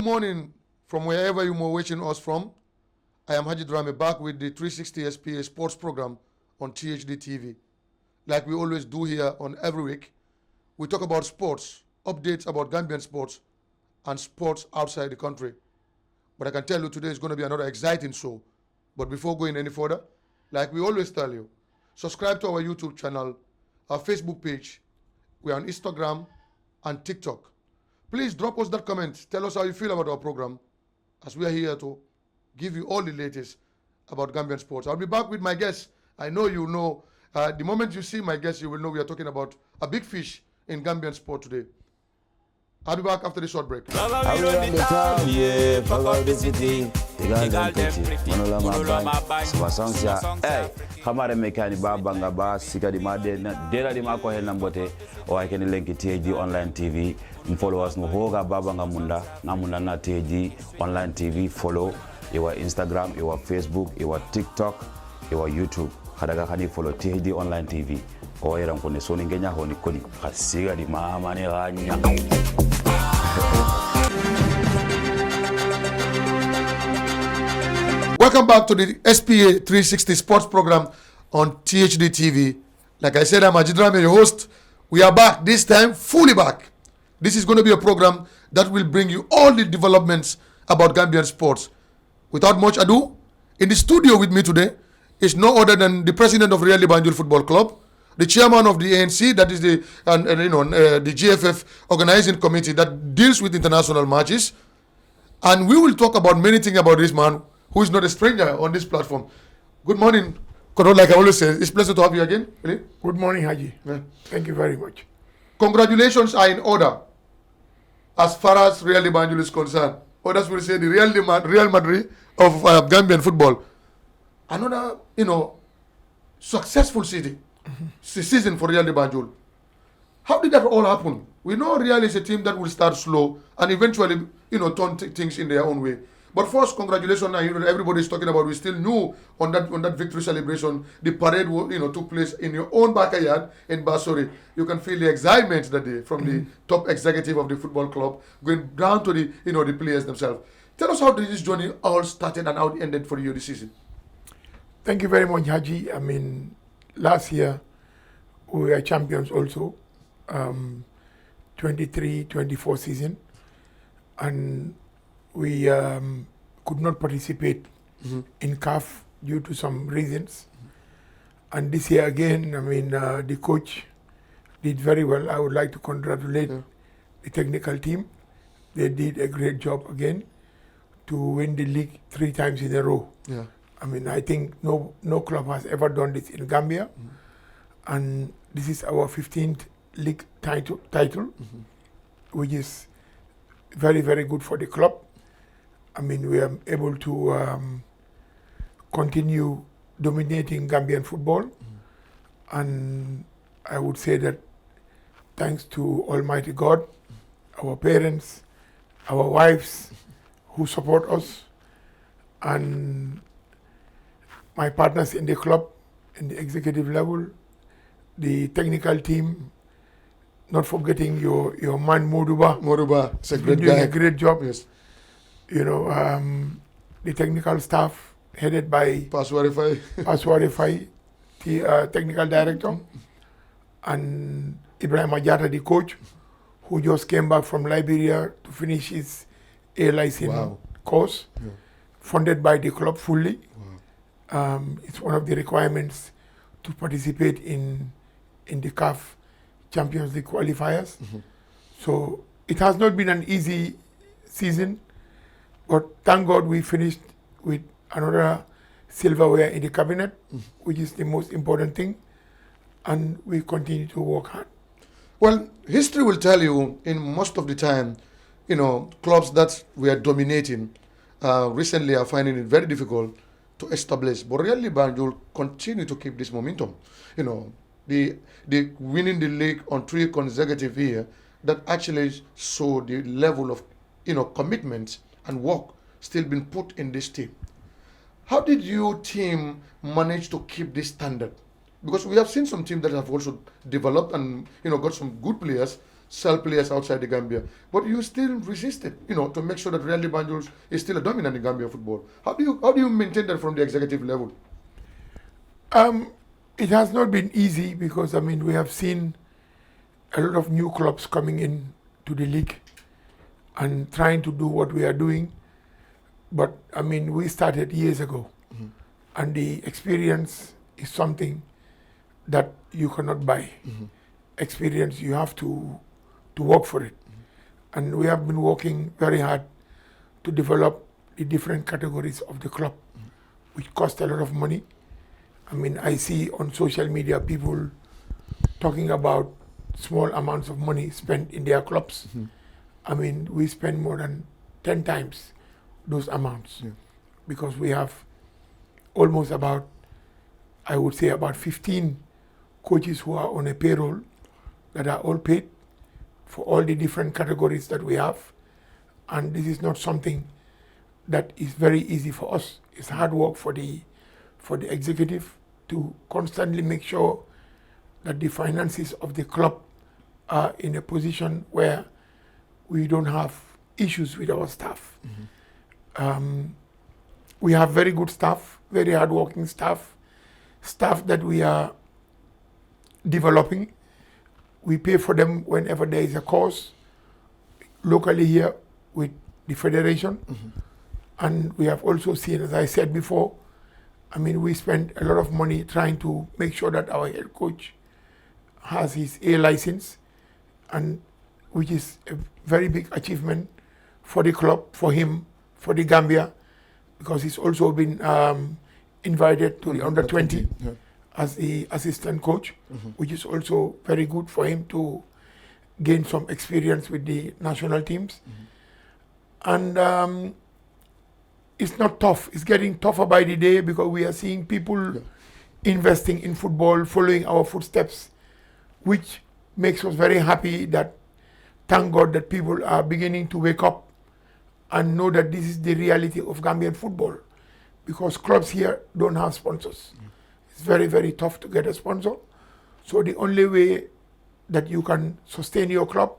morning from wherever you are watching us from. I am Haji Drame back with the 360 SPA sports program on THD TV. Like we always do here on every week, we talk about sports, updates about Gambian sports, and sports outside the country. But I can tell you today is going to be another exciting show. But before going any further, like we always tell you, subscribe to our YouTube channel, our Facebook page. We are on Instagram and TikTok. Please drop us that comment. Tell us how you feel about our program, as we are here to give you all the latest about Gambian sports. I'll be back with my guests. I know you know. The moment you see my guests, you will know we are talking about a big fish in Gambian sport today. I'll be back after the short break. I will run the town, yeah, fuck all the city. The girl them pretty, Manola my bang, Swa songs ya. Hey, Hamare mekani ba banga ba, sika di ma dela di ma ko hen nambote, o I can link it THD online TV. Follow us no hoga babanga munda, namunda na THD online TV. Follow your Instagram, your Facebook, your TikTok, your YouTube. Kadaga hani follow THD online TV. O era nkone soni ngenya ho ni kodi khasiga di mama ne ganya. Welcome back to the SPA 360 sports program on THD TV. Like I said, I'm Ajidrame, your host. We are back, this time fully back. This is going to be a program that will bring you all the developments about Gambian sports. Without much ado, in the studio with me today is no other than the president of Real de Banjul Football Club, the chairman of the ANC, that is the GFF organizing committee that deals with international matches. And we will talk about many things about this man, who is not a stranger on this platform. Good morning, Kono, like I always say. It's a pleasure to have you again. Really? Good morning, Haji. Yeah. Thank you very much. Congratulations are in order as far as Real de Banjul is concerned. Others will say the Real Madrid of Gambian football. Another, successful season for Real de Banjul. How did that all happen? We know Real is a team that will start slow and eventually, turn things in their own way. But first, congratulations, everybody is talking about. We still knew on that victory celebration, the parade took place in your own backyard in Basori. You can feel the excitement that day from the top executive of the football club going down to the players themselves. Tell us how this journey all started and how it ended for you this season. Thank you very much, Haji. I mean, last year we were champions also, 23-24 season, and we could not participate in CAF due to some reasons. And this year again, I mean, the coach did very well. I would like to congratulate the technical team. They did a great job again to win the league 3 times in a row. Yeah. I mean, I think no club has ever done this in Gambia. And this is our 15th league title, which is very, very good for the club. I mean, we are able to continue dominating Gambian football. And I would say that thanks to Almighty God, our parents, our wives who support us, and my partners in the club, in the executive level, the technical team, not forgetting your man Moduba. Moduba, it's a great doing guy. A great job. Yes. The technical staff headed by Paswarifai, the technical director, and Ibrahim Ajata, the coach, who just came back from Liberia to finish his A-license course, funded by the club fully. Wow. It's one of the requirements to participate in the CAF Champions League qualifiers. So it has not been an easy season, but thank God we finished with another silverware in the cabinet, which is the most important thing, and we continue to work hard. Well, history will tell you in most of the time, clubs that were dominating recently are finding it very difficult to establish. But Real de Banjul continue to keep this momentum. The winning the league on 3 consecutive years, that actually show the level of commitment and work still been put in this team. How did your team manage to keep this standard? Because we have seen some teams that have also developed and got some good players sell players outside the Gambia. But you still resisted, to make sure that Real de Banjul is still a dominant in Gambia football. How do you maintain that from the executive level? It has not been easy because, we have seen a lot of new clubs coming in to the league and trying to do what we are doing. But, we started years ago. Mm-hmm. And the experience is something that you cannot buy. Mm-hmm. Experience, you have to work for it. Mm-hmm. And we have been working very hard to develop the different categories of the club, mm-hmm. which cost a lot of money. I see on social media people talking about small amounts of money spent in their clubs. Mm-hmm. We spend more than 10 times those amounts, because we have almost about 15 coaches who are on a payroll that are all paid for all the different categories that we have. And this is not something that is very easy for us. It's hard work for the executive to constantly make sure that the finances of the club are in a position where we don't have issues with our staff. Mm-hmm. We have very good staff, very hardworking staff that we are developing. We pay for them whenever there is a course locally here with the federation. Mm-hmm. And we have also seen, as I said before, we spend a lot of money trying to make sure that our head coach has his A license, and which is a very big achievement for the club, for him, for the Gambia, because he's also been invited to the under-20 as the assistant coach, mm-hmm. which is also very good for him to gain some experience with the national teams. Mm-hmm. And it's not tough. It's getting tougher by the day because we are seeing people investing in football, following our footsteps, which makes us very happy that, thank God, that people are beginning to wake up and know that this is the reality of Gambian football, because clubs here don't have sponsors. It's very, very tough to get a sponsor. So the only way that you can sustain your club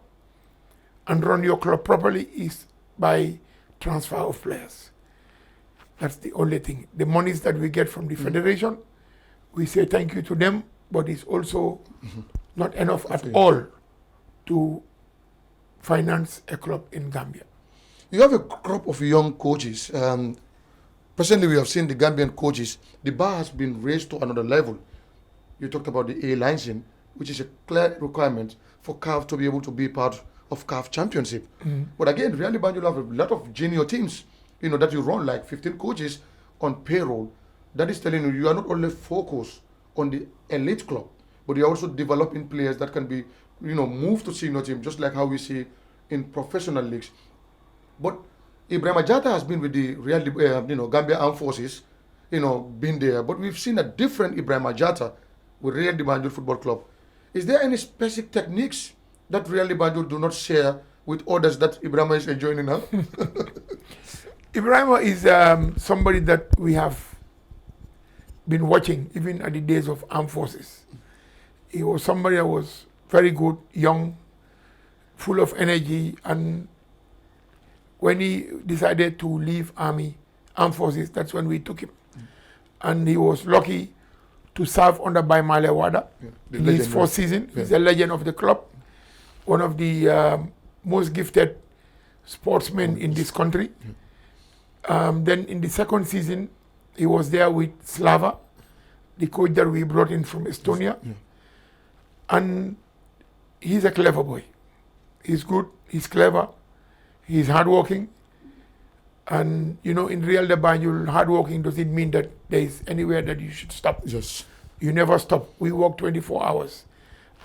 and run your club properly is by transfer of players. That's the only thing. The monies that we get from the federation, we say thank you to them, but it's also not enough at all to finance a club in Gambia. You have a crop of young coaches. Presently, we have seen the Gambian coaches. The bar has been raised to another level. You talked about the A license, which is a clear requirement for CAF to be able to be part of CAF Championship. Mm-hmm. But again, Real de Banjul have a lot of junior teams, that you run, like 15 coaches on payroll. That is telling you are not only focused on the elite club, but you're also developing players that can be, moved to senior team, just like how we see in professional leagues. But Ibrahim Ajata has been with the Gambia Armed Forces, been there. But we've seen a different Ibrahim Ajata with Real de Banjul Football Club. Is there any specific techniques that Real de Banjul do not share with others that Ibrahim is enjoying now? Ibrahim is somebody that we have been watching even at the days of Armed Forces. He was somebody that was very good, young, full of energy, and when he decided to leave Armed Forces, that's when we took him. And he was lucky to serve under Baimale Wada in his fourth season. He's a legend of the club, one of the most gifted sportsmen in this country. Then in the second season, he was there with Slava, the coach that we brought in from Estonia. And he's a clever boy. He's good, he's clever, he's hardworking. And in Real de Banjul, hardworking doesn't mean that there is anywhere that you should stop. Yes. You never stop. We work 24 hours.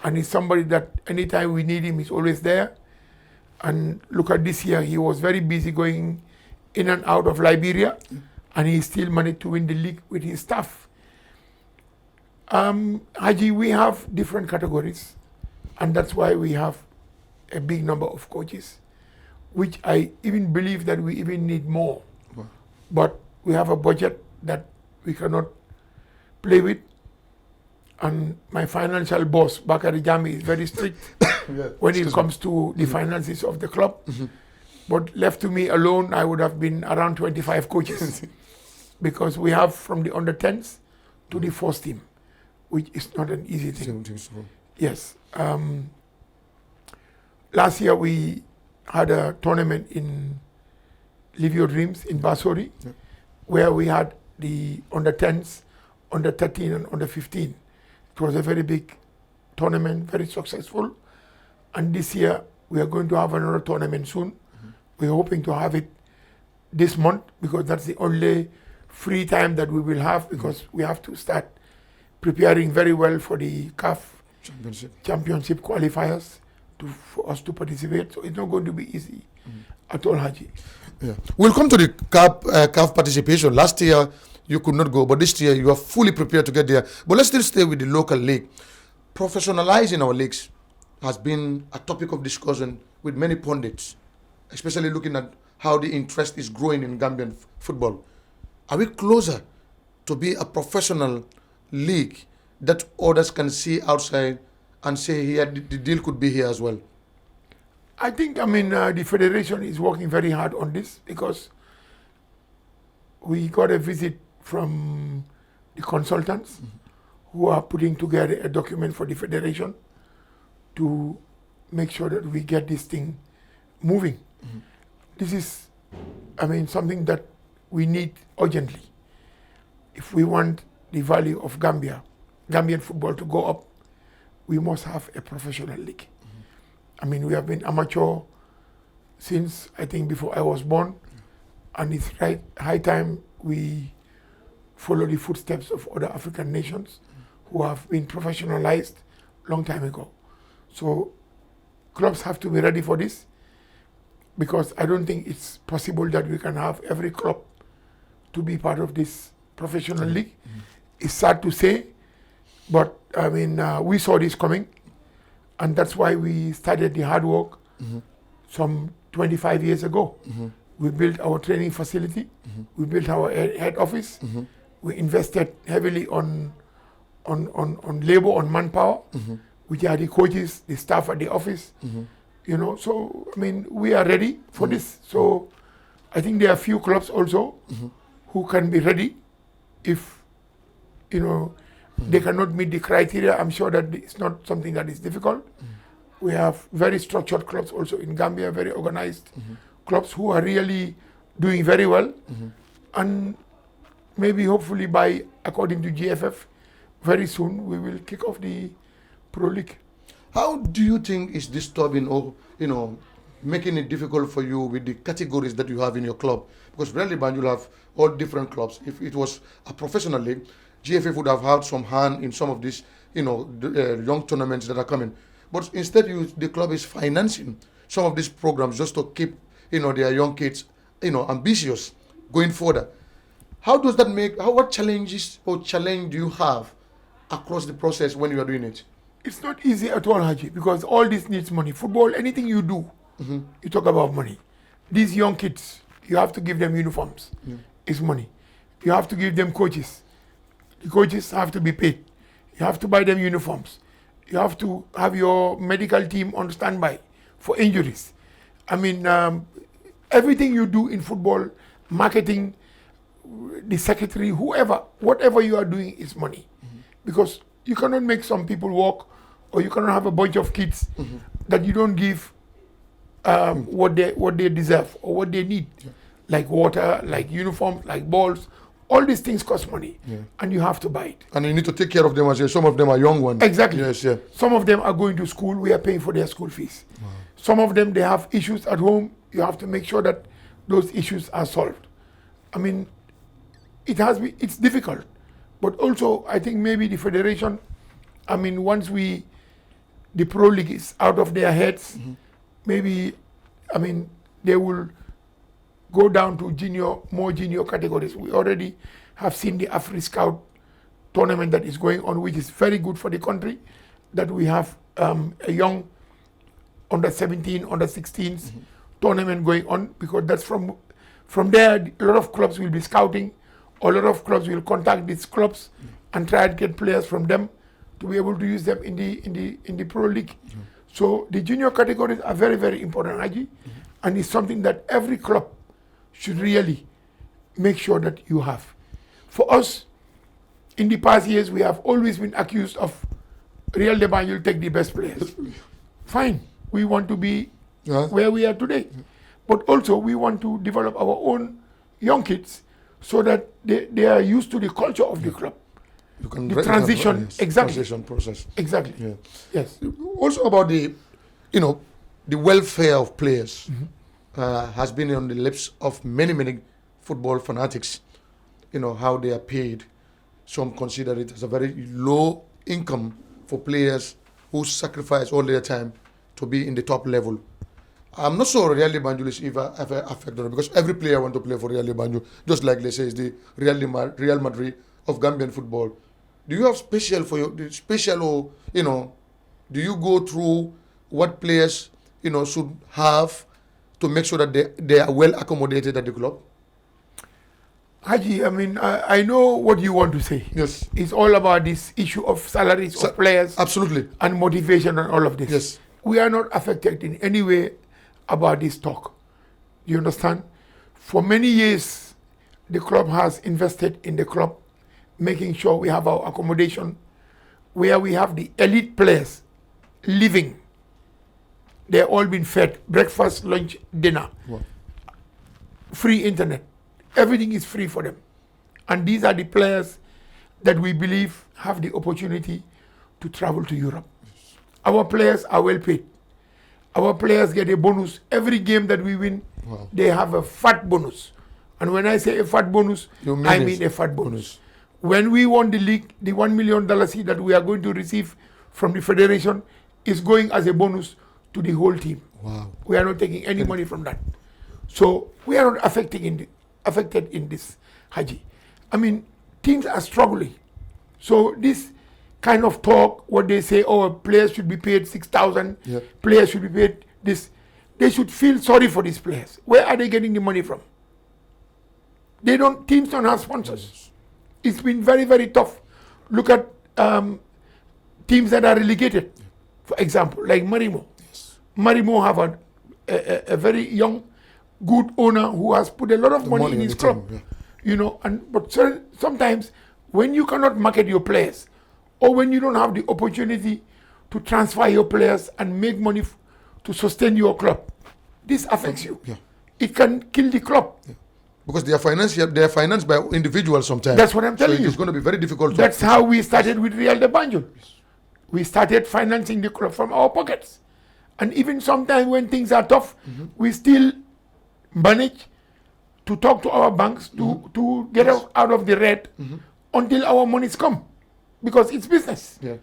And he's somebody that anytime we need him, he's always there. And look at this year, he was very busy going in and out of Liberia, and he still managed to win the league with his staff. Haji, we have different categories, and that's why we have a big number of coaches, which I even believe that we even need more. Wow. But we have a budget that we cannot play with, And my financial boss, Bakari Jami, is very strict when it comes to the finances of the club. But left to me alone, I would have been around 25 coaches because we have from the under-10s to the first team, which is not an easy thing. Yes. Last year we had a tournament in Live Your Dreams in Basori, where we had the under-10s, under-13 and under-15. It was a very big tournament, very successful. And this year we are going to have another tournament soon. We're hoping to have it this month because that's the only free time that we will have because we have to start preparing very well for the CAF championship qualifiers for us to participate. So it's not going to be easy at all, Haji. Yeah. We'll come to the CAF participation. Last year you could not go, but this year you are fully prepared to get there. But let's still stay with the local league. Professionalizing our leagues has been a topic of discussion with many pundits, especially looking at how the interest is growing in Gambian football. Are we closer to be a professional league that others can see outside and say here the deal could be here as well? I think, the federation is working very hard on this because we got a visit from the consultants who are putting together a document for the federation to make sure that we get this thing moving. This is, something that we need urgently. If we want the value of Gambian football to go up, we must have a professional league. We have been amateur since, I think, before I was born, and it's high time we follow the footsteps of other African nations who have been professionalized long time ago. So clubs have to be ready for this because I don't think it's possible that we can have every club to be part of this professional league. It's sad to say, but we saw this coming, and that's why we started the hard work some 25 years ago. We built our training facility, we built our head office, we invested heavily on labor, on manpower, which are the coaches, the staff at the office. So we are ready for this. So I think there are few clubs also who can be ready if they cannot meet the criteria. I'm sure that it's not something that is difficult. We have very structured clubs also in Gambia, very organized clubs who are really doing very well. And maybe hopefully by, according to GFF, very soon we will kick off the Pro League. How do you think is disturbing or, making it difficult for you with the categories that you have in your club? Because Real de Banjul have all different clubs. If it was a professional league, GFF would have had some hand in some of these, young tournaments that are coming. But instead, the club is financing some of these programs just to keep, their young kids, ambitious going further. How does that what challenges or challenge do you have across the process when you are doing it? It's not easy at all, Haji, because all this needs money. Football, anything you do, you talk about money. These young kids, you have to give them uniforms. It's money. You have to give them coaches. The coaches have to be paid. You have to buy them uniforms. You have to have your medical team on standby for injuries. Everything you do in football, marketing, the secretary, whatever you are doing is money. Because you cannot make some people work, or you cannot have a bunch of kids that you don't give what they deserve or what they need, like water, like uniforms, like balls. All these things cost money, and you have to buy it. And you need to take care of them as well. Some of them are young ones. Exactly. Yes, yeah. Some of them are going to school. We are paying for their school fees. Some of them, they have issues at home. You have to make sure that those issues are solved. It's difficult. But also, I think maybe the federation, once the Pro League is out of their heads, maybe, they will go down to more junior categories. We already have seen the Afri-Scout tournament that is going on, which is very good for the country, that we have a young under 17, under 16s tournament going on, because that's from there, a lot of clubs will be scouting, a lot of clubs will contact these clubs and try to get players from them to be able to use them in the Pro League. So the junior categories are very, very important, Haji, and it's something that every club should really make sure that you have. For us, in the past years, we have always been accused of Real de Banjul take the best players. Fine, we want to be where we are today. But also, we want to develop our own young kids so that they are used to the culture of the club. You can the transition, exactly. Transition process. Exactly. Yeah. Yes. Also about the welfare of players has been on the lips of many football fanatics. How they are paid. Some consider it as a very low income for players who sacrifice all their time to be in the top level. I'm not sure Real de Banjul is ever affected on it, because every player wants to play for Real de Banjul, just like they say is the Real Madrid of Gambian football. Do you have special for your special, do you go through what players should have to make sure that they are well accommodated at the club? Haji, I mean, I know what you want to say. Yes. It's all about this issue of salaries of players. Absolutely. And motivation and all of this. Yes. We are not affected in any way about this talk. You understand? For many years, the club has invested in the club, making sure we have our accommodation, where we have the elite players living. They're all been fed breakfast, lunch, dinner. Wow. Free internet. Everything is free for them. And these are the players that we believe have the opportunity to travel to Europe. Our players are well paid. Our players get a bonus. Every game that we win, they have a fat bonus. And when I say a fat bonus, I mean a fat bonus. When we won the league, the $1 million that we are going to receive from the federation is going as a bonus to the whole team. Wow. We are not taking any money from that. So we are not affected in this, Haji. I mean, teams are struggling. So this kind of talk, what they say, players should be paid 6,000, players should be paid this, they should feel sorry for these players. Where are they getting the money from? Teams don't have sponsors. It's been very, very tough. Look at teams that are relegated, for example, like Marimo. Yes. Marimo have a very young, good owner who has put a lot of money in his club. But sometimes when you cannot market your players, or when you don't have the opportunity to transfer your players and make money to sustain your club, this affects you. Yeah. It can kill the club. Yeah. Because they are financed by individuals sometimes. That's what I'm telling you. It's going to be very difficult. That's how we started with Real de Banjul. We started financing the club from our pockets. And even sometimes when things are tough, we still manage to talk to our banks to get us out of the red until our monies come. Because it's business. Yeah.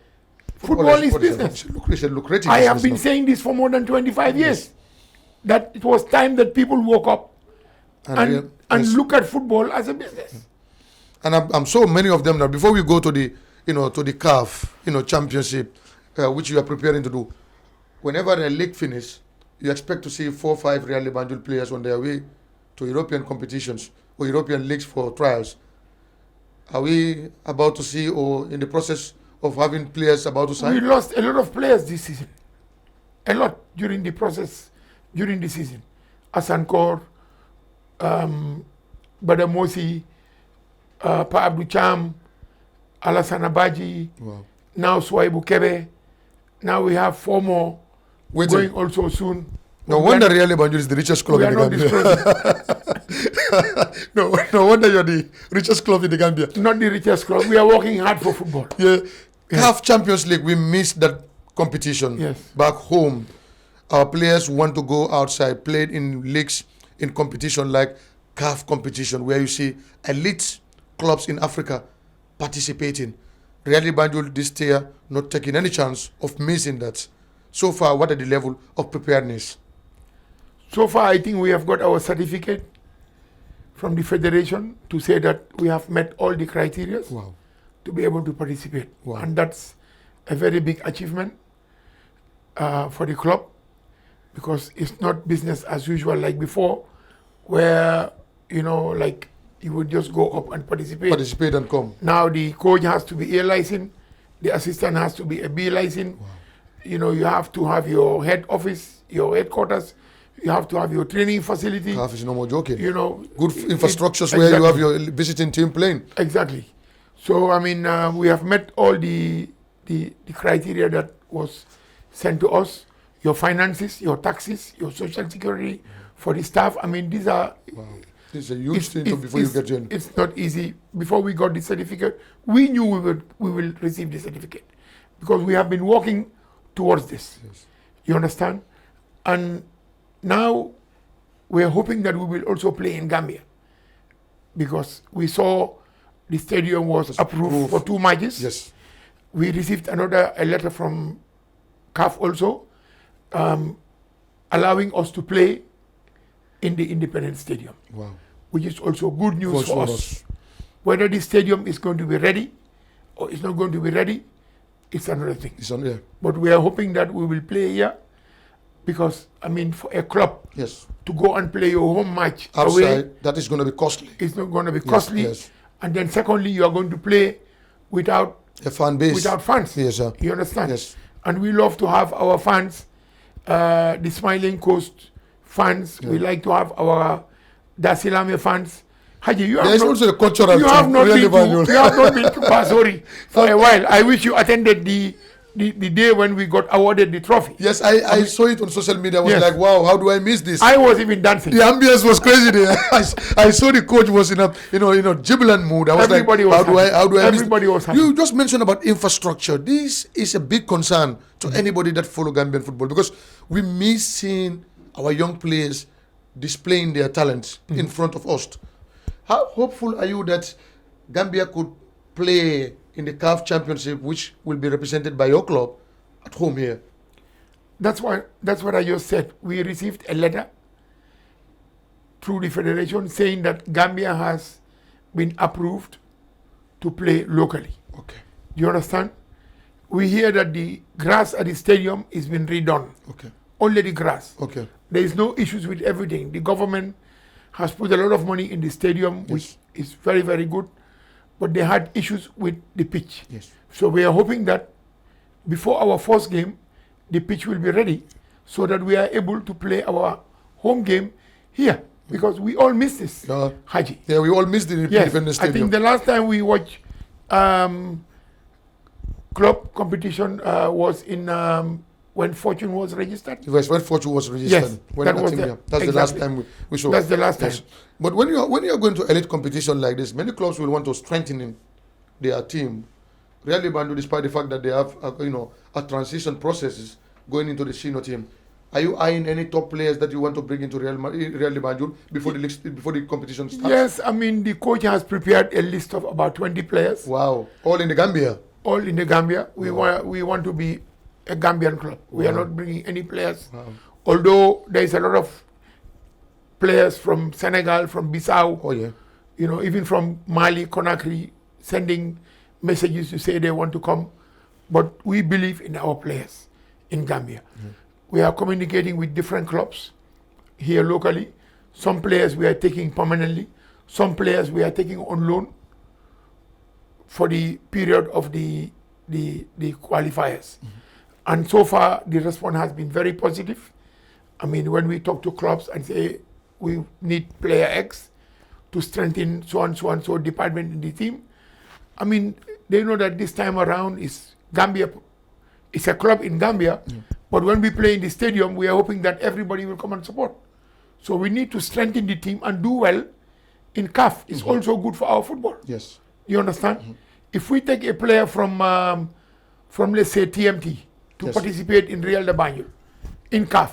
Football is business. It's a lucrative I have been saying this for more than 25 years. That it was time that people woke up and look at football as a business. And I'm so many of them now. Before we go to the CAF championship, which you are preparing to do, whenever a league finish, you expect to see 4 or 5 Real de Banjul players on their way to European competitions or European leagues for trials. Are we about to see, or in the process of having players about to sign? We lost a lot of players this season. A lot during the process, during the season. Asankor, Badamosi, Pa Abdou Cham, Alassane Abaji, now Swaibu Kebe. Now we have 4 more going also soon. No wonder Real de Banjul is the richest club in the Gambia. No wonder you're the richest club in the Gambia. Not the richest club. We are working hard for football. Yeah. CAF Champions League, we missed that competition. Yes. Back home. Our players want to go outside, play in leagues, in competition like CAF competition, where you see elite clubs in Africa participating. Real de Banjul this year not taking any chance of missing that. So far, what are the level of preparedness? So far, I think we have got our certificate from the federation to say that we have met all the criteria to be able to participate. Wow. And that's a very big achievement for the club, because it's not business as usual like before, where, you would just go up and participate. Participate and come. Now the coach has to be A licensed, The assistant has to be a B license. Wow. You know, you have to have your head office, your headquarters. You have to have your training facility. CAF is no more joking. You know, good infrastructures where you have your visiting team playing. Exactly. So I mean, we have met all the criteria that was sent to us. Your finances, your taxes, your social security for the staff. I mean, these are. Wow. This is a huge thing before you get in. It's not easy. Before we got the certificate, we knew we will receive the certificate because we have been working towards this. Yes. You understand? And now we are hoping that we will also play in Gambia because we saw the stadium was approved for 2 matches. Yes. We received a letter from CAF also allowing us to play in the independent stadium. Wow. Which is also good news for us. Whether the stadium is going to be ready or it's not going to be ready, it's another thing. It's on there. But we are hoping that we will play here because, I mean, for a club to go and play your home match outside, away, that is going to be costly. It's not going to be costly. Yes. And then secondly, you are going to play without a fan base. Without fans. Yes, sir. You understand? Yes. And we love to have our fans, the Smiling Coast fans. We like to have our Dasilame fans. Haji, there's also a cultural you have not been to Pasori for a while. I wish you attended the day when we got awarded the trophy. Yes, I saw it on social media. I was like, wow, how do I miss this? I was even dancing. The ambience was crazy there. I saw the coach was in a jubilant mood. I was Everybody like, was how do I Everybody miss was happy. You just mentioned about infrastructure. This is a big concern to anybody that follow Gambian football because we miss seeing our young players displaying their talents in front of us. How hopeful are you that Gambia could play in the CAF Championship, which will be represented by your club at home here? That's what I just said. We received a letter through the federation saying that Gambia has been approved to play locally. Okay. Do you understand? We hear that the grass at the stadium is been redone. Okay. Only the grass. Okay. There is no issues with everything. The government has put a lot of money in the stadium, which is very, very good. But they had issues with the pitch. Yes. So we are hoping that before our first game, the pitch will be ready so that we are able to play our home game here. Because we all miss this, Haji. Yeah, we all missed the Independence Stadium. I think the last time we watched club competition was in when Fortune was registered. Yes, when Fortune was registered. Yes, that's the last time we saw. That's the last time. But when you are going to elite competition like this, many clubs will want to strengthen their team. Real de Banjul, despite the fact that they have a transition processes going into the senior team, are you eyeing any top players that you want to bring into Real de Banjul before the competition starts? Yes, I mean the coach has prepared a list of about 20 players. Wow, all in the Gambia. All in the Gambia. We want to be a Gambian club. We are not bringing any players. Although there is a lot of players from Senegal, from Bissau, even from Mali, Conakry, sending messages to say they want to come. But we believe in our players in Gambia. We are communicating with different clubs here locally. Some players we are taking permanently. Some players we are taking on loan for the period of the qualifiers. And so far, the response has been very positive. I mean, when we talk to clubs and say, we need player X to strengthen so and so department in the team, I mean, they know that this time around is Gambia. It's a club in Gambia, but when we play in the stadium, we are hoping that everybody will come and support. So we need to strengthen the team and do well in CAF. It's also good for our football. Yes. You understand? If we take a player from let's say TMT to participate in Real de Banjul, in CAF,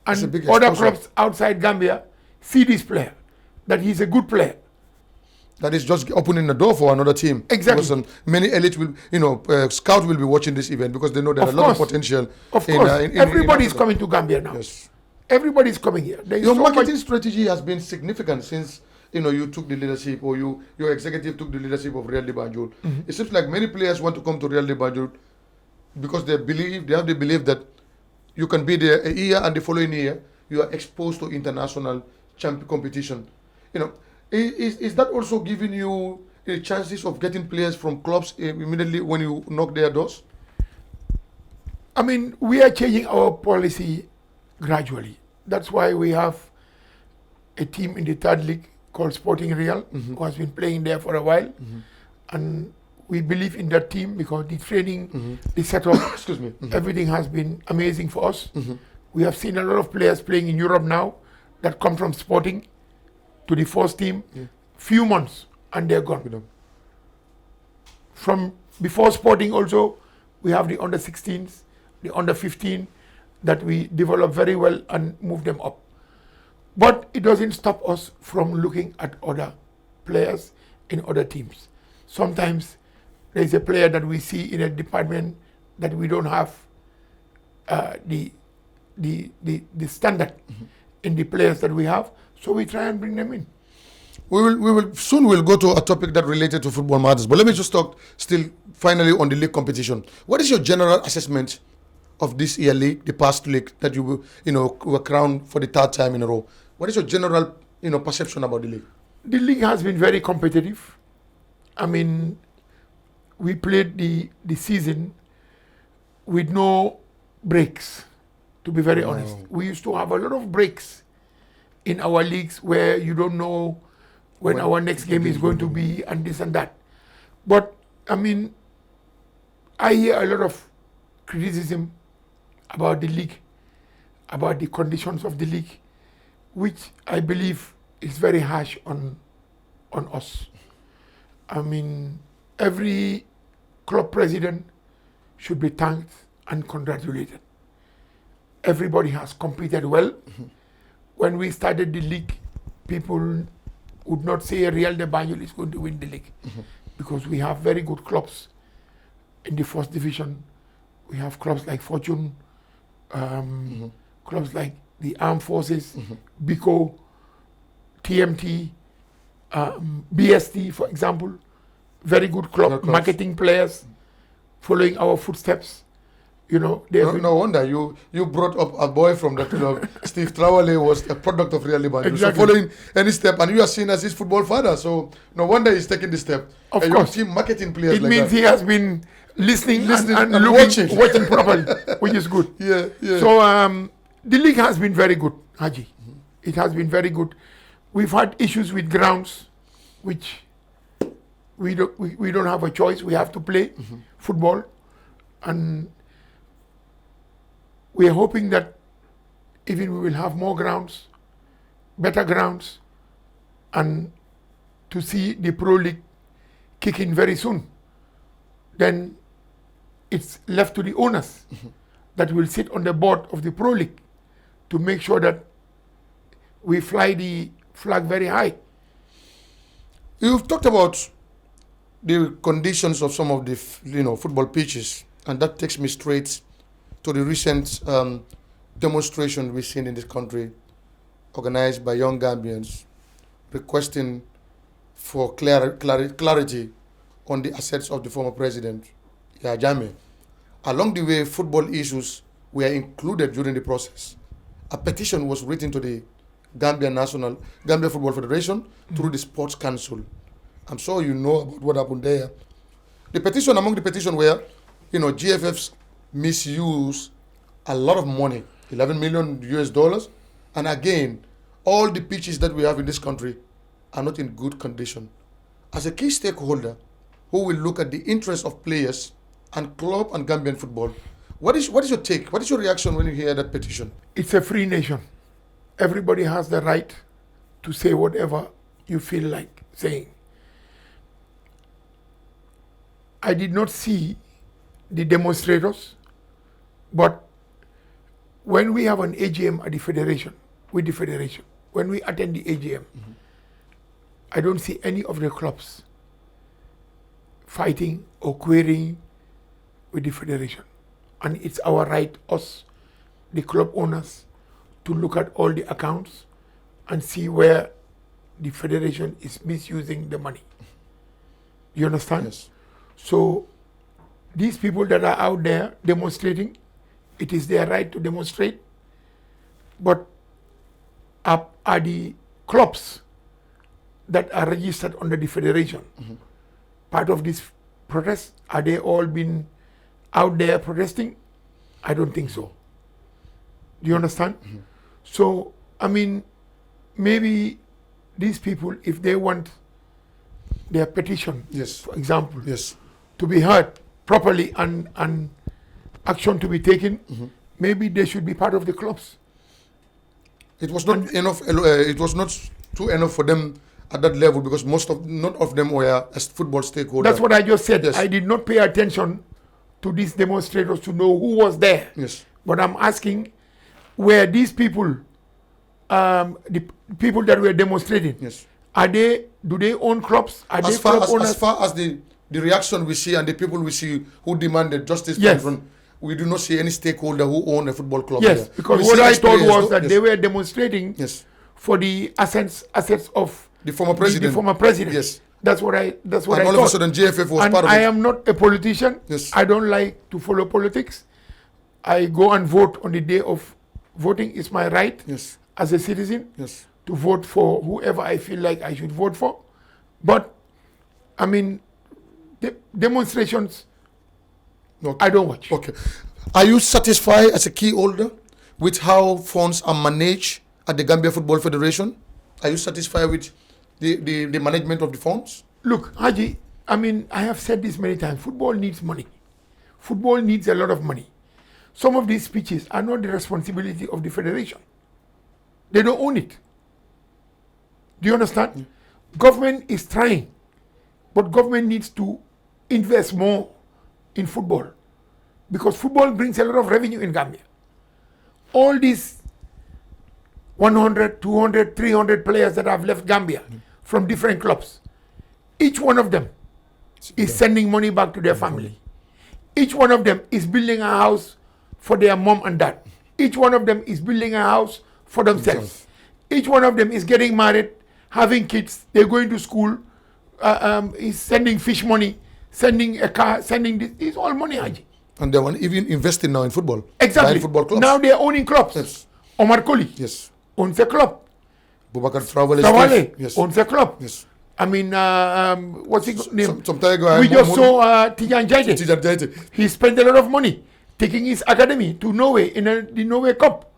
and other clubs outside Gambia see this player, that he's a good player. That is just opening the door for another team. Exactly. Because many elite will, scouts will be watching this event because they know there's a lot of potential. Of course. Everybody is coming to Gambia now. Yes. Everybody is coming here. Your marketing strategy has been significant since you took the leadership, or your executive took the leadership of Real de Banjul. It seems like many players want to come to Real de Banjul because they have the belief that you can be there a year and the following year you are exposed to international competition. Is that also giving you chances of getting players from clubs immediately when you knock their doors? I mean, we are changing our policy gradually. That's why we have a team in the third league called Sporting Real, who has been playing there for a while. And we believe in that team because the training, the setup, Excuse me. everything has been amazing for us. We have seen a lot of players playing in Europe now that come from Sporting to the first team, few months, and they're gone. From before Sporting also, we have the under-16s, the under-15 that we develop very well and move them up. But it doesn't stop us from looking at other players in other teams. Sometimes there's a player that we see in a department that we don't have the standard in the players that we have, so we try and bring them in. We will soon we'll go to a topic that related to football matters. But let me just talk still finally on the league competition. What is your general assessment of this year league, the past league that you were crowned for the third time in a row? What is your general perception about the league? The league has been very competitive. I mean, we played the season with no breaks, to be very honest. We used to have a lot of breaks in our leagues where you don't know when our next game is going to be and this and that. But, I mean, I hear a lot of criticism about the league, about the conditions of the league, which I believe is very harsh on us. I mean, every club president should be thanked and congratulated. Everybody has competed well. When we started the league, people would not say Real de Banjul is going to win the league because we have very good clubs in the first division. We have clubs like Fortune, clubs like the Armed Forces, BICO, TMT, BST, for example. Very good club, marketing players, following our footsteps. No wonder you brought up a boy from that club. Steve Traoré was a product of Real de Banjul. Exactly. So following any step, and you are seen as his football father. So no wonder he's taking this step. Of and course, your team marketing players. it like means that. he has been listening and watching properly, which is good. Yeah. So the league has been very good, Haji. It has been very good. We've had issues with grounds, which we don't have a choice. We have to play football, and we are hoping that even we will have more grounds, better grounds, and to see the Pro League kick in very soon. Then it's left to the owners that will sit on the board of the Pro League to make sure that we fly the flag very high. You've talked about the conditions of some of the football pitches, and that takes me straight to the recent demonstration we've seen in this country, organized by young Gambians, requesting for clarity on the assets of the former president, Yahya Jammeh. Along the way, football issues were included during the process. A petition was written to the Gambia Football Federation through the Sports Council. I'm sure you know about what happened there. Among the petition were, GFF's misuse a lot of money, $11 million, and again, all the pitches that we have in this country are not in good condition. As a key stakeholder who will look at the interests of players and club and Gambian football, what is your take? What is your reaction when you hear that petition? It's a free nation. Everybody has the right to say whatever you feel like saying. I did not see the demonstrators, but when we have an AGM at the federation, with the federation, when we attend the AGM, I don't see any of the clubs fighting or querying with the federation. And it's our right, us, the club owners, to look at all the accounts and see where the federation is misusing the money. You understand? Yes. So these people that are out there demonstrating, it is their right to demonstrate, but are the clubs that are registered under the federation part of this protest? Are they all been out there protesting? I don't think so. Do you understand? So, I mean, maybe these people, if they want their petition, for example, to be heard properly and action to be taken, maybe they should be part of the clubs. It was not enough. It was not too enough for them at that level because not of them were as football stakeholders. That's what I just said. I did not pay attention to these demonstrators to know who was there. But I'm asking, were these people, the people that were demonstrating, do they own clubs? Are as far as the reaction we see and the people we see who demanded justice, we do not see any stakeholder who own a football club. Because what I thought was that they were demonstrating for the assets of the former president. That's what I thought. And all of a sudden GFF was part of it. I am not a politician. I don't like to follow politics. I go and vote on the day of voting. It's my right as a citizen to vote for whoever I feel like I should vote for. But, I mean, demonstrations, I don't watch. Okay. Are you satisfied as a key holder with how funds are managed at the Gambia Football Federation? Are you satisfied with the management of the funds? Look, Haji, I mean, I have said this many times. Football needs money. Football needs a lot of money. Some of these pitches are not the responsibility of the federation. They don't own it. Do you understand? Government is trying, but government needs to invest more in football because football brings a lot of revenue in Gambia. All these 100, 200, 300 players that have left Gambia from different clubs, each one of them is sending money back to their family. Each one of them is building a house for their mom and dad. Each one of them is building a house for themselves. Each one of them is getting married, having kids, they're going to school, is sending fish money, sending a car, sending this. It's all money, Haji. And they want even investing now in football. Exactly. Football clubs. Now they're owning clubs. Omar Koli owns a club. Boubacar Traoré owns a club. I mean, what's his name? We just saw Tijan Jaite. He spent a lot of money taking his academy to Norway in the Norway Cup.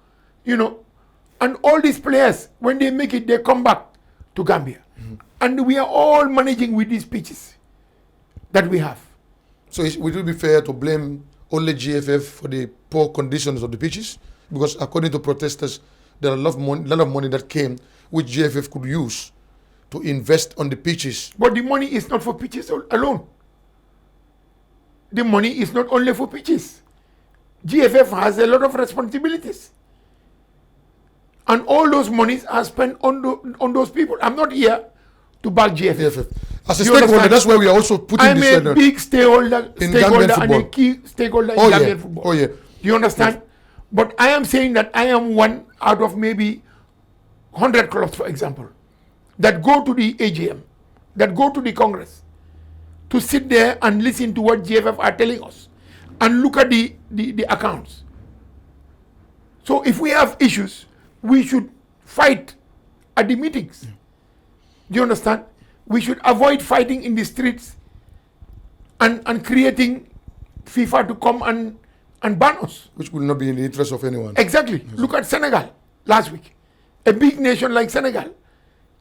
You know, and all these players, when they make it, they come back to Gambia. And we are all managing with these pitches that we have. So would it be fair to blame only GFF for the poor conditions of the pitches? Because according to protesters, there are a lot of money that came which GFF could use to invest on the pitches. But the money is not for pitches alone. The money is not only for pitches. GFF has a lot of responsibilities. And all those monies are spent on those people. I'm not here to back GFF. As a stakeholder, that's why we are also putting this I'm a big stakeholder and a key stakeholder in Gambian football. Do you understand? But I am saying that I am one out of maybe 100 clubs, for example, that go to the AGM, that go to the Congress, to sit there and listen to what GFF are telling us and look at the accounts. So if we have issues, we should fight at the meetings. Do you understand? We should avoid fighting in the streets and creating FIFA to come and ban us. Which will not be in the interest of anyone. Exactly. Look at Senegal last week. A big nation like Senegal,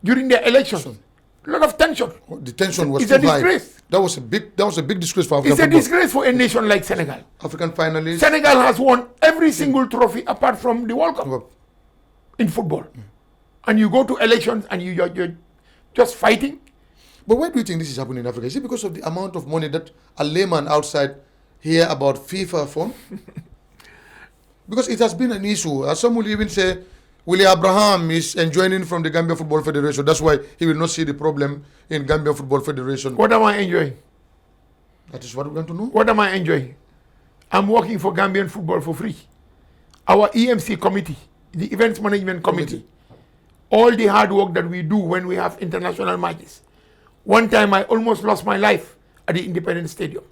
during their elections, a lot of tension. The tension was too high. Disgrace. That was a big disgrace for African football. It's a disgrace for a nation like Senegal. African finalists. Senegal has won every single trophy apart from the World Cup in football. And you go to elections and you're just fighting. But why do you think this is happening in Africa? Is it because of the amount of money that a layman outside hear about FIFA fund? Because it has been an issue. Some will even say Willy Abraham is enjoining from the Gambia Football Federation. That's why he will not see the problem in Gambia Football Federation. What am I enjoying? That is what we want to know. What am I enjoying? I'm working for Gambian football for free. Our EMC committee, the Events Management Committee, all the hard work that we do when we have international matches. One time I almost lost my life at the Independence Stadium.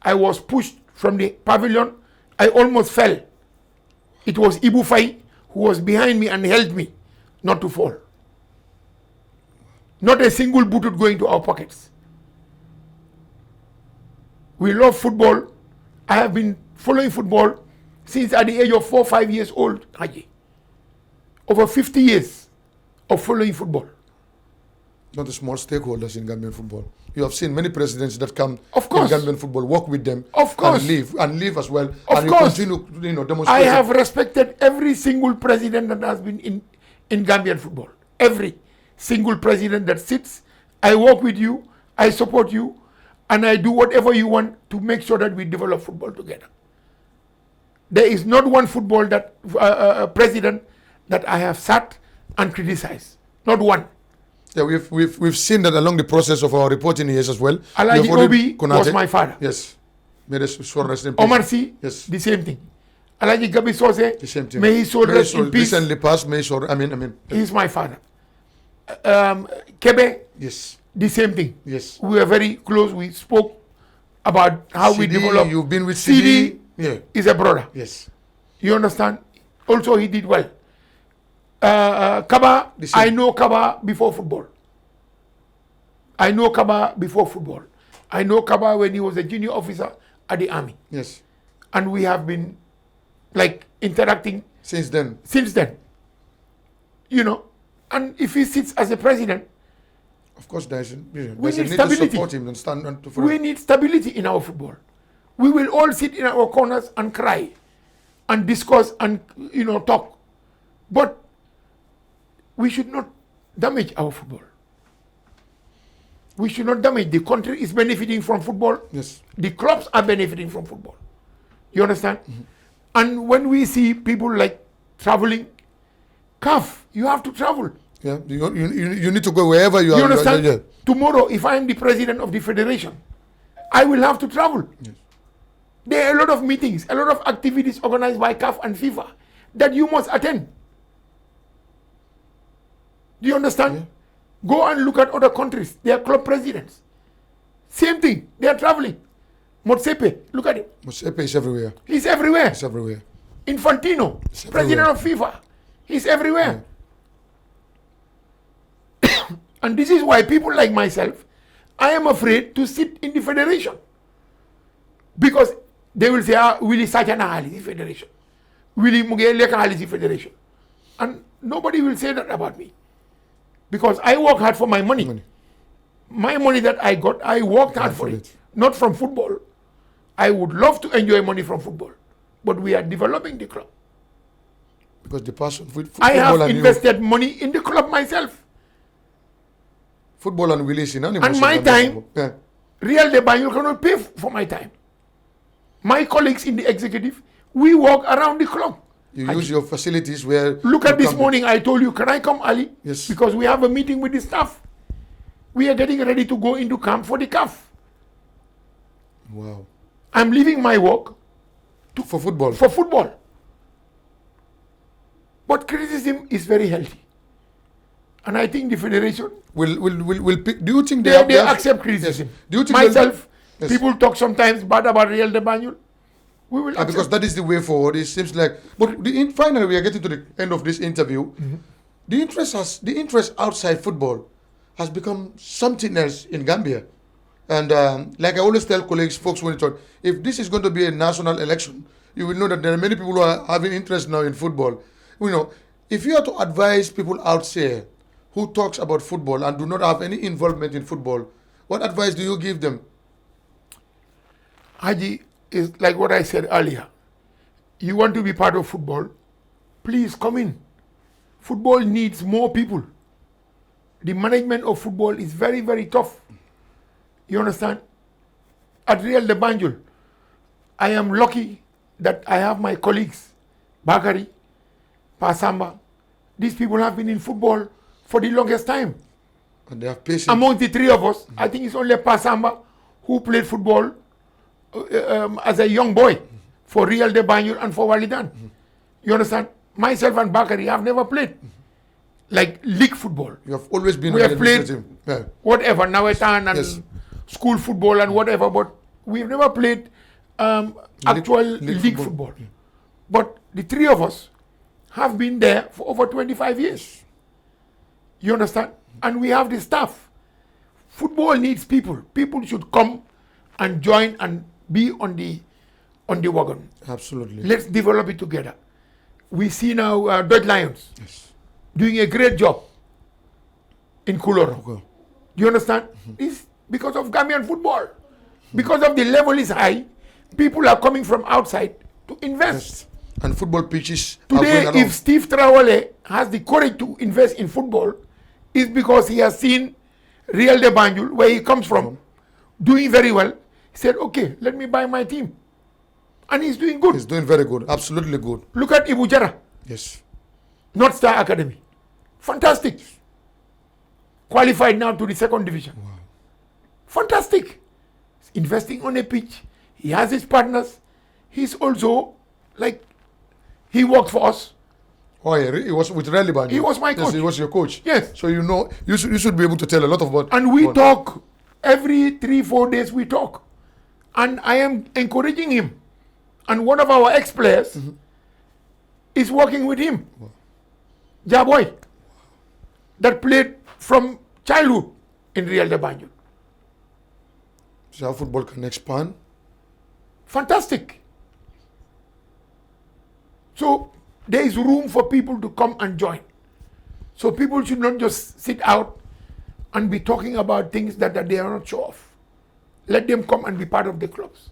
I was pushed from the pavilion. I almost fell. It was Ibu Fai who was behind me and held me not to fall. Not a single butut going to our pockets. We love football. I have been following football since at the age of 4 or 5 years old, Haji. Over 50 years of following football. Not a small stakeholders in Gambian football. You have seen many presidents that come Of course. in Gambian football, work with them, Of course. and leave as well. Of and course. you continue, I demonstrating. have respected every single president that has been in Gambian football. Every single president that sits. I work with you, I support you, and I do whatever you want to make sure that we develop football together. There is not one football that president that I have sat and criticized. Not one. Yeah, we've seen that along the process of our reporting years as well. Alaji Obi Konate. was my father. Yes. May the soul rest in peace. Omar Sy, Yes. the same thing. Alaji Gabi Sose, The same thing. may his soul rest in peace. Recently passed, may his soul, I mean. He's my father. Kebe, Yes. the same thing. Yes. We were very close. We spoke about how we CD, develop. You've been with CD CD. Yeah. is a brother. Yes. You understand? Also, he did well. Kaba, The same. I know Kaba before football. I know Kaba before football. I know Kaba when he was a junior officer at the army. Yes. And we have been like interacting Since then. since then. You know, and if he sits as a president, Of course, there's a need need to stability. support him and stand on to for we need stability in our football. We will all sit in our corners and cry and discuss and, talk. But we should not damage our football. We should not damage. The country is benefiting from football. Yes. The clubs are benefiting from football. You understand? And when we see people like traveling, CAF, you have to travel. Yeah. You need to go wherever you are. You understand? Yeah. Tomorrow, if I am the president of the federation, I will have to travel. Yes. There are a lot of meetings, a lot of activities organized by CAF and FIFA that you must attend. Do you understand? Yeah. Go and look at other countries. Their club presidents. Same thing. They are traveling. Motsepe, look at it. Motsepe is everywhere. He's everywhere. It's everywhere. Infantino, It's president everywhere. of FIFA. He's everywhere. And this is why people like myself, I am afraid to sit in the federation. Because they will say, Willy Sajana the federation. Willy Mugeleka the federation. And nobody will say that about me. Because I work hard for my money. My money that I got, I worked hard for it. Not from football. I would love to enjoy money from football. But we are developing the club. Because the passion for I have and invested money in the club myself. football and Willy is synonymous. And my in Gambian time, football. Yeah. Real de Banjul cannot pay for my time. My colleagues in the executive, we walk around the clock. You use your facilities where. Look you at this come- morning, I told you, can I come early? Yes. Because we have a meeting with the staff. We are getting ready to go into camp for the CAF. Wow. I'm leaving my work For football. for football. But criticism is very healthy. And I think the federation, will pick. Do you think they have- accept criticism. Yes. Do you think they'll- Myself, Yes. people talk sometimes bad about Real de Banjul. We will accept. Because that is the way forward. It seems like. But finally, we are getting to the end of this interview. The interest outside football has become something else in Gambia. And like I always tell colleagues, folks, when you talk, if this is going to be a national election, you will know that there are many people who are having interest now in football. If you are to advise people out there who talks about football and do not have any involvement in football, what advice do you give them? Haji, is like what I said earlier. You want to be part of football, please come in. Football needs more people. The management of football is very, very tough. You understand? At Real de Banjul, I am lucky that I have my colleagues, Bakari, Pasamba. These people have been in football for the longest time. And they have patience. Among the three of us, I think it's only Pasamba who played football as a young boy for Real de Banjul and for Walidan. You understand? Myself and Bakari have never played like league football. You have always been We on have the played administrative- Yeah. whatever, Nawetan and Yes. school football and whatever, but we've never played actual league football. But the three of us have been there for over 25 years. You understand? And we have the staff. Football needs people. People should come and join and be on the wagon. Absolutely. Let's develop it together. We see now Dutch Lions doing a great job in Kuloro. Okay. Do you understand? It's because of Gambian football. Because of the level is high, people are coming from outside to invest. And football pitches Today, are going if Steve Traore has the courage to invest in football, it's because he has seen Real de Banjul, where he comes from, doing very well. He said, okay, let me buy my team. And he's doing good. He's doing very good. Absolutely good. Look at Ibu Jara, Yes. North Star Academy. Fantastic. Qualified now to the 2nd division. Wow. Fantastic. He's investing on a pitch. He has his partners. He's also, like, he worked for us. Oh, yeah. He was with Real de Banjul. He was my coach. Yes, he was your coach. Yes. So you know, you should be able to tell a lot about. And we talk every 3-4 days. We talk, and I am encouraging him. And one of our ex-players is working with him, Jaboy, that played from childhood in Real de Banjul. So how football can expand. Fantastic. So there is room for people to come and join. So people should not just sit out and be talking about things that they are not sure of. Let them come and be part of the clubs.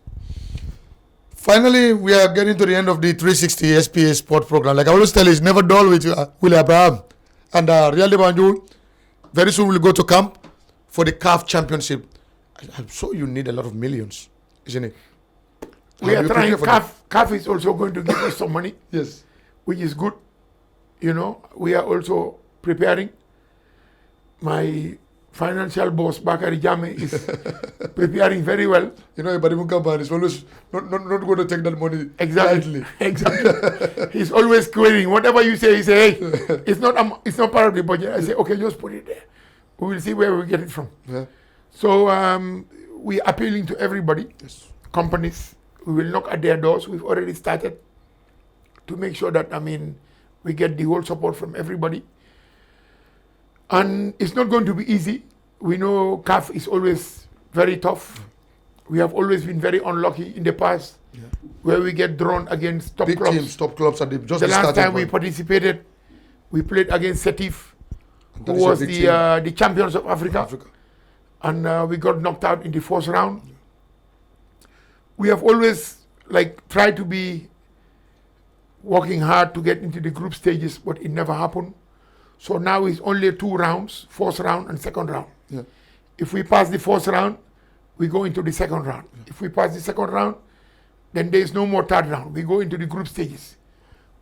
Finally, we are getting to the end of the 360 SPA sport program. Like I always tell you, it's never dull with Willy Abraham. And Real de Banjul, very soon we'll go to camp for the CAF championship. I'm sure you need a lot of millions, isn't it? We are trying. CAF is also going to give us some money. Yes. Which is good. You know, we are also preparing. My financial boss, Bakari Jame, is preparing very well. You know, Ibrahim Mukamban is always not going to take that money Exactly. lightly. Exactly. He's always querying. Whatever you say, he say, hey, it's not part of the budget. I say, okay, just put it there. We will see where we get it from. Yeah. So we're appealing to everybody, Yes. companies. We will knock at their doors. We've already started to make sure that, we get the whole support from everybody. And it's not going to be easy. We know CAF is always very tough. We have always been very unlucky in the past, where we get drawn against top Big clubs. teams, top clubs are just The last time we point. participated, we played against Setif, who That is a was big the champions of Africa. And we got knocked out in the 4th round. We have always tried to be working hard to get into the group stages, but it never happened. So now it's only 2 rounds, 4th round and 2nd round. Yeah. If we pass the 4th round, we go into the 2nd round. Yeah. If we pass the 2nd round, then there is no more 3rd round. We go into the group stages,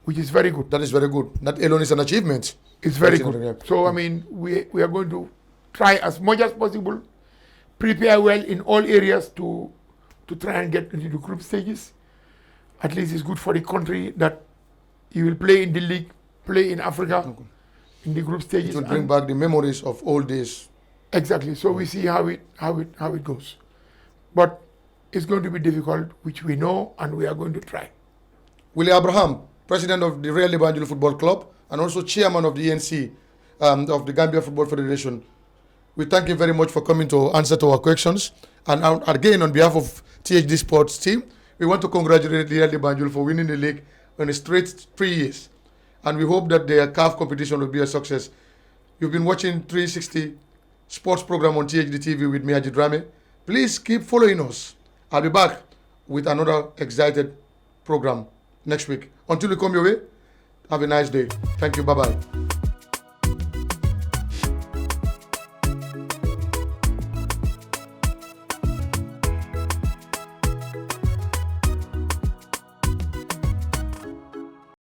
which is very good. That is very good. That alone is an achievement. It's very good. So, we are going to try as much as possible, prepare well in all areas to try and get into the group stages. At least it's good for the country that you will play in the league, play in Africa, in the group stages. It will bring back the memories of old days. Exactly. So we see how it goes. But it's going to be difficult, which we know, and we are going to try. Willy Abraham, President of the Real de Banjul Football Club and also Chairman of the ENC, of the Gambia Football Federation. We thank you very much for coming to answer to our questions. And again, on behalf of THD Sports team, we want to congratulate Real de Banjul for winning the league in a straight 3 years. And we hope that their CAF competition will be a success. You've been watching 360 Sports program on THD TV with me, Ajit Rame. Please keep following us. I'll be back with another excited program next week. Until we come your way, have a nice day. Thank you. Bye-bye.